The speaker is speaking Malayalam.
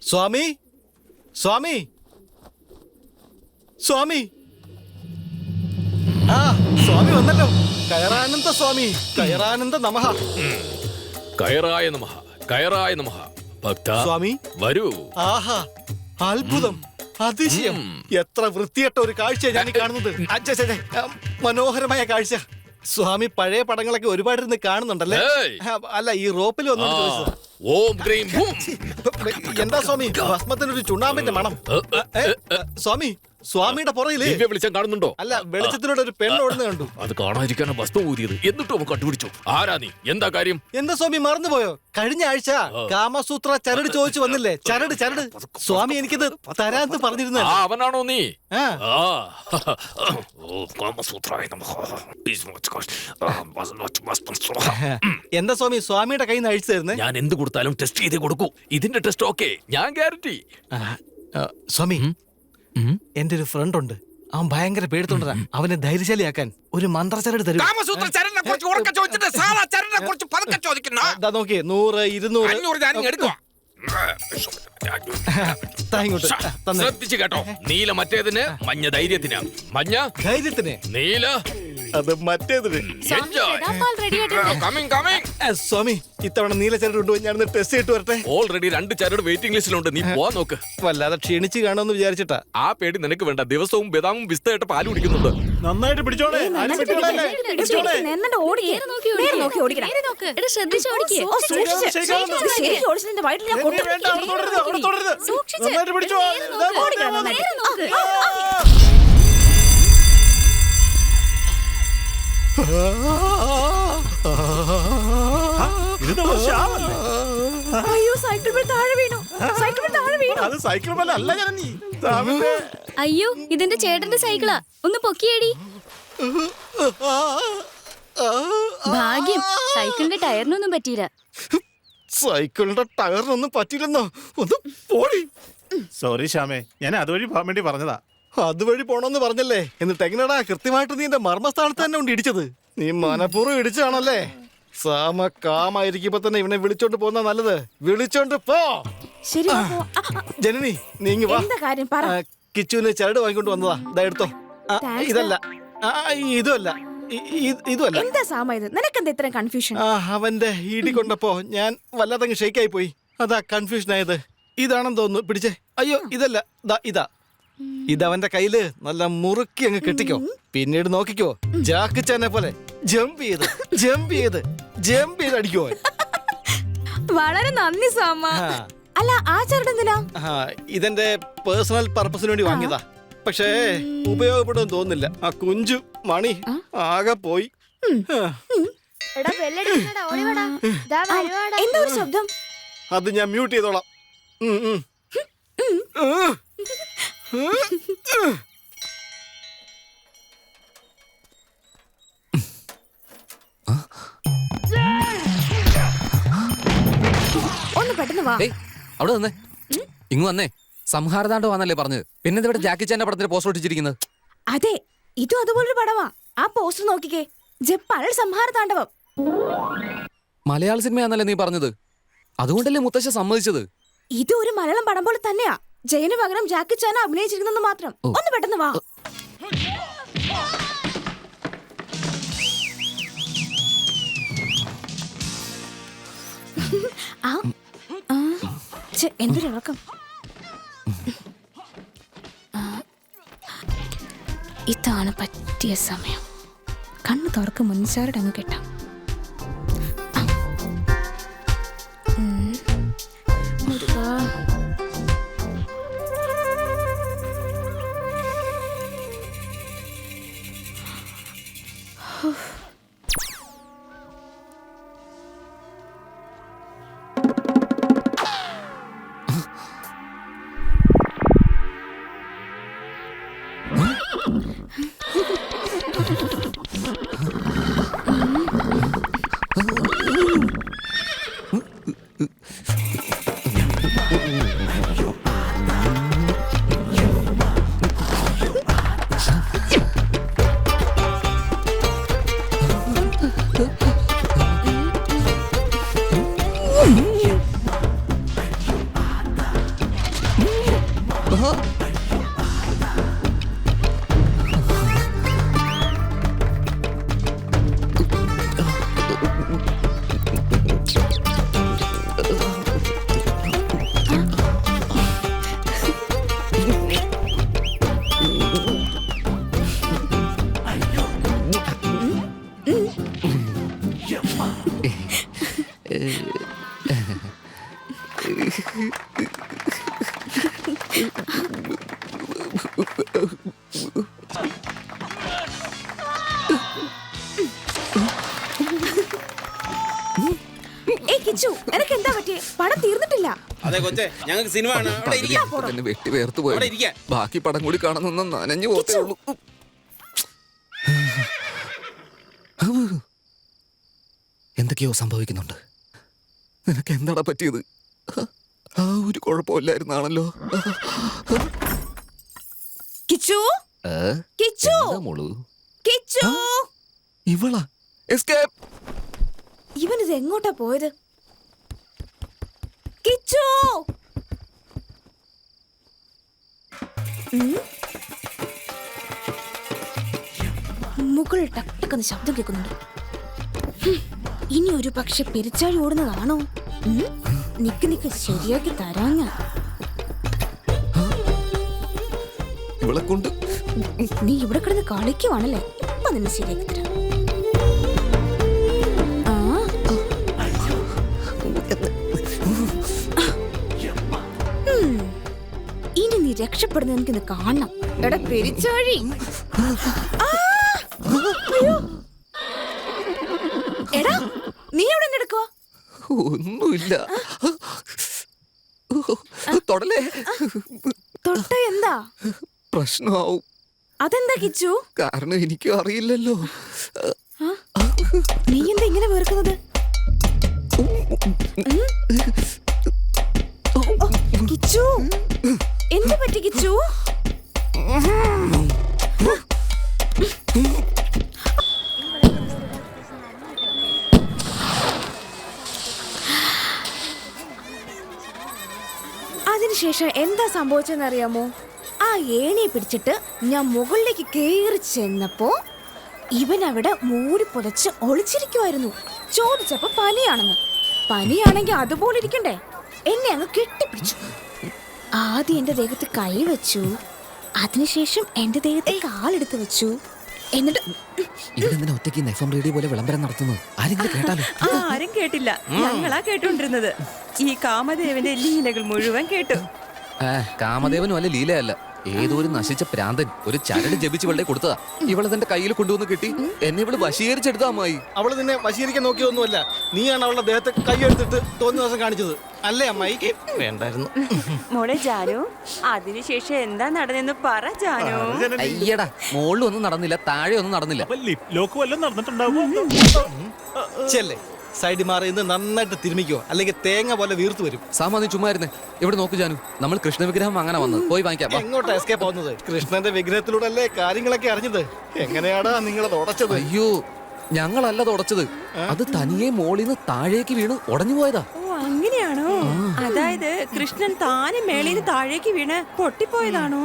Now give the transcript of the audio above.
സ്വാമി സ്വാമി സ്വാമി ആ സ്വാമി വന്നല്ലോ. കയറാനന്ദ സ്വാമി, കയറാനന്ദ നമഃ. കയറായ നമഃ, കയറായ നമഃ. ഭക്ത സ്വാമി വരൂ. ആഹാ, അത്ഭുതം, അതിശയം. എത്ര വൃത്തികെട്ട ഒരു കാഴ്ച ഞാൻ കാണുന്നത്. മനോഹരമായ കാഴ്ച. സ്വാമി പഴയ പടങ്ങളൊക്കെ ഒരുപാട് ഇരുന്ന് കാണുന്നുണ്ടല്ലേ? അല്ല, ഈ റോപ്പിൽ വന്നു ചോദിച്ചത്. ഓം ക്രീം ഭൂം. എന്താ സ്വാമി, ഭസ്മത്തിനൊരു ചുണ്ണാമ്പിന്റെ മണം. സ്വാമി, സ്വാമിയുടെ പുറയില് വെളിച്ചം കാണുന്നുണ്ടോ? അല്ല, വെളിച്ചത്തിലൂടെ ഒരു പെണ്ണ് ഓടുന്ന കണ്ടു. അത് കാണാതിരിക്കാണ് ഭസ്മം ഊതിയത്. എന്നിട്ടും അവൻ കണ്ടുപിടിച്ചു. ആരാ നീ? എന്താ കാര്യം? എന്താ സ്വാമി മറന്നുപോയോ? കഴിഞ്ഞ ആഴ്ച കാമസൂത്ര ചരട് ചോദിച്ചു വന്നില്ലേ? ചരട് ചരട്. സ്വാമി എനിക്കിത് തരാന്ന് പറഞ്ഞിരുന്നു. അവനാണോ നീ? എന്താ സ്വാമി സ്വാമിയുടെ കയ്യിൽ നിന്ന് അഴിച്ചു തരുന്നേ? ഞാൻ എന്ത് കൊടുത്താലും ടെസ്റ്റ് ചെയ്തേ കൊടുക്കൂ. ഇതിന്റെ ടെസ്റ്റ് ഓക്കെ, ഞാൻ ഗ്യാരണ്ടി. സ്വാമി, എന്റെ ഒരു ഫ്രണ്ട് ഉണ്ട്. അവൻ ഭയങ്കര പേടിത്തൊണ്ടതാ. അവനെ ധൈര്യശാലിയാക്കാൻ ഒരു മന്ത്രചരട് തരും. നോക്കിയേ, 100, 200 ശ്രദ്ധിച്ചു കേട്ടോ. നീല മറ്റേതിന്, മഞ്ഞ ധൈര്യത്തിന്. മഞ്ഞ ധൈര്യത്തിന്, നീല അത് മറ്റേതിന്. സ്വാമി, ഇത്തവണ നീല ചരട് കൊണ്ടുപോയി ഞാനൊന്ന് ടെസ്റ്റ് ചെയ്തിട്ട് വരട്ടെ. ഓൾറെഡി 2 ചരട് വെയിറ്റിംഗ് ലിസ്റ്റിലുണ്ട്. നീ പോവാൻ നോക്ക്. വല്ലാതെ ക്ഷീണിച്ച് കാണുമെന്ന് വിചാരിച്ചിട്ടാ. ആ പേടി നിനക്ക് വേണ്ട. ദിവസവും ബദാമും പിസ്തയായിട്ട് പാല് കുടിക്കുന്നുണ്ട്. നന്നായിട്ട് പിടിച്ചോളെ. അയ്യോ, സൈക്കിൾ താഴെ വീണു. അത് സൈക്കിൾ പോലെ അല്ല ജനനി. അയ്യോ, ഇതെന്റെ ചേട്ടന്റെ സൈക്കിളാ. ഒന്ന് പൊക്കിയേടി. ഭാഗ്യം, സൈക്കിളിന്റെ ടയറിനൊന്നും പറ്റിയില്ല. സൈക്കിളിന്റെ ടയറിനൊന്നും പറ്റില്ലെന്നോ? ഒന്ന് പോടി. സോറി ശ്യാമേ, ഞാൻ അതുവഴി പോകാൻ വേണ്ടി പറഞ്ഞതാ. അതുവഴി പോണോന്ന് പറഞ്ഞല്ലേ? എന്നിട്ട് എങ്ങനെയാടാ കൃത്യമായിട്ട് നീ എന്റെ മർമ്മസ്ഥാനത്ത് തന്നെ കൊണ്ട് ഇടിച്ചത്? നീ മനഃപൂർവ്വം ഇടിച്ചാണല്ലേ? കാമായിരിക്കുമ്പോ തന്നെ ഇവനെ വിളിച്ചോണ്ട് പോന്ന നല്ലത്. വിളിച്ചോണ്ട് പോ. ശരി ജനനി, നീങ്ങി വാ. കിച്ചുവിന് ചരട് വാങ്ങിക്കൊണ്ട് വന്നതാ. ഇതാ എടുത്തോ. ഇതല്ല, ഇതുമല്ല, ഇതുമല്ല. എന്താ സാമ ഇത്? നിനക്കെന്താ ഇത്ര കൺഫ്യൂഷൻ? അവന്റെ ഇടി കൊണ്ടപ്പോ ഞാൻ വല്ലാതങ്ങ് ഷെയ്ക്കായി പോയി. അതാ കൺഫ്യൂഷൻ ആയത്. ഇതാണെന്ന് തോന്നുന്നു. പിടിച്ചേ. അയ്യോ, ഇതല്ല, ഇതാ. ഇതവന്റെ കയ്യില് നല്ല മുറുക്കി അങ്ങ് കെട്ടിക്കോ. പിന്നീട് നോക്കിക്കോ, ജാക്കിച്ചാനെ പോലെ ജമ്പ് ചെയ്ത് അടിക്കോ. വളരെ നന്ദി സാമ. അല്ല, ആ ചരട് എന്തിനാ? ഇതെന്റെ പേഴ്സണൽ പർപ്പസിന് വേണ്ടി വാങ്ങിയതാ. പക്ഷേ ഉപയോഗപ്പെടുമെന്ന് തോന്നുന്നില്ല. ആ കുഞ്ചു മണി ആകെ പോയി. എന്താ ഒരു ശബ്ദം? അത് ഞാൻ മ്യൂട്ട് ചെയ്തോളാം. ഒന്ന് പെട്ടെന്ന് വാ. അവിടെ വന്നേ, ഇങ്ങ് വന്നേ. സംഹാരതാണ്ഡവാന്നല്ലേ പറഞ്ഞത്? പിന്നെ ഇവിടെ ജാക്കി ചാന്റെ പടത്തിന് പോസ്റ്റർ ഒട്ടിച്ചിരിക്കുന്നത്. അതെ, ഇതും അതുപോലൊരു പടവാ. ആ പോസ്റ്റർ നോക്കിക്കേ, ജപ്പാനിൽ സംഹാരതാണ്ഡവം. മലയാള സിനിമയാന്നല്ലേ നീ പറഞ്ഞത്? അതുകൊണ്ടല്ലേ മുത്തശ്ശ സമ്മതിച്ചത്? ഇത് ഒരു മലയാളം പടം പോലെ തന്നെയാ. ജയന് പകരം ജാക്കി ചാൻ അഭിനയിച്ചിരിക്കുന്നത് മാത്രം. ഒന്ന് പെട്ടെന്ന് വാ. എന്തൊരിളക്കം. ഇതാണ് പറ്റിയ സമയം. കണ്ണ് തുറക്ക് മുൻചാരുടെ അങ്ങ് കെട്ടാം. ഏയ് കിച്ചു, നിനക്ക് എന്താ പറ്റിയേ? പടം തീർന്നിട്ടില്ല. അതെ കൊച്ചെ, ഞങ്ങൾക്ക് സിനിമ ആണ്. അവിടെ ഇരിക്കാം. തന്നെ വെട്ടി വേർത്ത് പോയി. അവിടെ ഇരിക്കാം. ബാക്കി പടം കൂടി കാണുന്ന നനഞ്ഞു പോത്തേ ഉള്ളൂ. എന്തൊക്കെയോ സംഭവിക്കുന്നുണ്ട്. നിനക്ക് എന്താടാ പറ്റിയത്? ആ ഒരു കുഴപ്പമില്ലായിരുന്നാണല്ലോ. കിച്ചു, കിച്ചു, മോളു കിച്ചു. ഇവളാ എസ്കേപ്പ്. ഇവനിത് എങ്ങോട്ടാ പോയത്? കിച്ചു. മുകളിൽ ടക്കെന്ന് ശബ്ദം കേൾക്കുന്നുണ്ട്. ഇനി ഒരു പക്ഷെ പെരിച്ചാഴി ഓടുന്നതാണോ? നിക്ക് ശരിയാക്കി തരാങ്ങ. ഇവളെ കൊണ്ട് നീ ഇവിടെ കിടന്ന് കളിക്കുവാണല്ലേ? ഇപ്പൊ നിന്നെ ശരിയാക്കി തരാം. ഇനി നീ രക്ഷപ്പെടുന്ന എനിക്കിന്ന് കാണണം. എടാ പെരിച്ചാഴി. എടാ നീ എവിടെ എടുക്കുവാ? ഒന്നുമില്ല. തൊടലേ. തൊട്ട എന്താ പ്രശ്നമാവും. അതെന്താ കിച്ചു? കാരണം എനിക്കും അറിയില്ലല്ലോ. നീ എന്താ ഇങ്ങനെ വെറുക്കുന്നത്? കിച്ചു, എന്ത് പറ്റി കിച്ചു? അതിനുശേഷം എന്താ സംഭവിച്ചെന്നറിയാമോ? ആ ഏണിയെ പിടിച്ചിട്ട് ഞാൻ മുകളിലേക്ക് കയറി ചെന്നപ്പോ ഇവൻ അവിടെ മൂടി പുതച്ച് ഒളിച്ചിരിക്കുമായിരുന്നു. ചോദിച്ചപ്പോ പനിയാണെങ്കിൽ അതുപോലെ ഇരിക്കണ്ടേ? എന്നെ അങ്ങ് കെട്ടിപ്പിടിച്ചു. ആദ്യം എന്റെ ദേഹത്ത് കൈ വെച്ചു, അതിനുശേഷം എന്റെ ദേഹത്തെ കാലെടുത്ത് വെച്ചു. എന്നിട്ട് ഇവിടെ ഒറ്റയ്ക്ക് FM റേഡിയോ പോലെ വിളംബരം നടത്തുന്നത് ആരെങ്കിലും കേട്ടാലോ? ആരും കേട്ടില്ല, ഞങ്ങളാ കേട്ടോണ്ടിരുന്നത്. ഈ കാമദേവന്റെ ലീലകൾ മുഴുവൻ കേട്ടു. കാമദേവനും അല്ല, ലീലയല്ല, ഏതോ ഒരു നശിച്ച പ്രാന്തൻ ഒരു ചരട് ജപിച്ച് വെള്ളെ കൊടുത്തതാ. ഇവളെ തന്റെ കയ്യിൽ കൊണ്ടുവന്ന് കിട്ടി. എന്നെ ഇവള് വശീകരിച്ചെടുത്താ അമ്മായി. അവള് നിന്നെ വശീകരിക്കാൻ നോക്കിയൊന്നുമല്ല. നീയാണ് അവളുടെ ദേഹത്തെ കൈയെടുത്തിട്ട് തോന്നിയ ദിവസം കാണിച്ചത് അല്ലേ അമ്മായി? വേണ്ടായിരുന്നു. മോളെ ജാനു, അതിനുശേഷം എന്താ നടന്നെന്ന് പറ ജാനു. അയ്യടാ, മുകളിലൊന്നും നടന്നില്ല, താഴെ ഒന്നും നടന്നില്ല. ലോക്ക് വല്ലതും നടന്നിട്ടുണ്ടാവോ? ചെല്ലേ സൈഡിൽ മാറി നിന്ന് നന്നായിട്ട് തിരുമിക്കോ, അല്ലെങ്കിൽ തേങ്ങ പോലെ വീർത്തു വരും. സാമാ നീ ചുമ്മാ ഇരുന്നേ. ഇവിടെ നോക്കു ജാനു, നമ്മൾ കൃഷ്ണ വിഗ്രഹം അങ്ങനെ വന്നത്. പോയി വാങ്ങിക്കാം. എങ്ങോട്ടാ എസ്കേപ്പ് ആവുന്നത്? കൃഷ്ണന്റെ വിഗ്രഹത്തിലൂടെ അല്ലേ കാര്യങ്ങളൊക്കെ അറിഞ്ഞത്. എങ്ങനെയാടാ നിങ്ങളത് ഉടച്ചത്? അയ്യോ, ഞങ്ങളല്ല തുടച്ചത്. അത് തനിയെ മോളിന്ന് താഴേക്ക് വീണ് ഉടഞ്ഞു പോയതാ. ഓ, അങ്ങനെയാണോ? അതായത് കൃഷ്ണൻ താനെ മേളിന്ന് താഴേക്ക് വീണ് പൊട്ടിപ്പോയതാണോ?